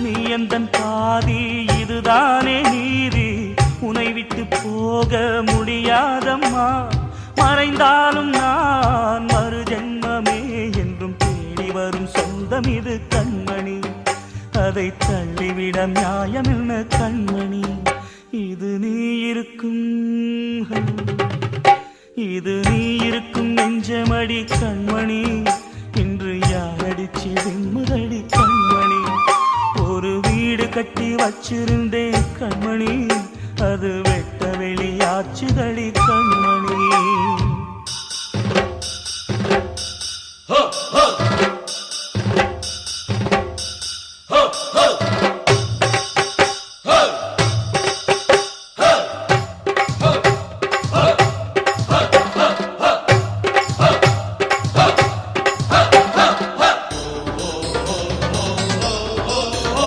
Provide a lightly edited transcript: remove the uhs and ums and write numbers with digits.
நீ எந்தன் பாதி, இதுதானே நீதி. உன்னை விட்டு போக முடியாதம்மா. மறைந்தாலும் நான் மறு ஜென்மமே என்றும் தேடி வரும் சொந்தம் இது கண்மணி. அதை தள்ளிவிட நியாயம் என்ன கண்மணி. இது நீ இருக்கும், இது நீ இருக்கும் நெஞ்சமடி கண்மணி. இன்று யாரடிச்சு விம்முதடி கண்மணி. ஒரு வீடு கட்டி வச்சிருந்தேன் கண்மணி, அது வெட்ட வெளியாச்சுதடி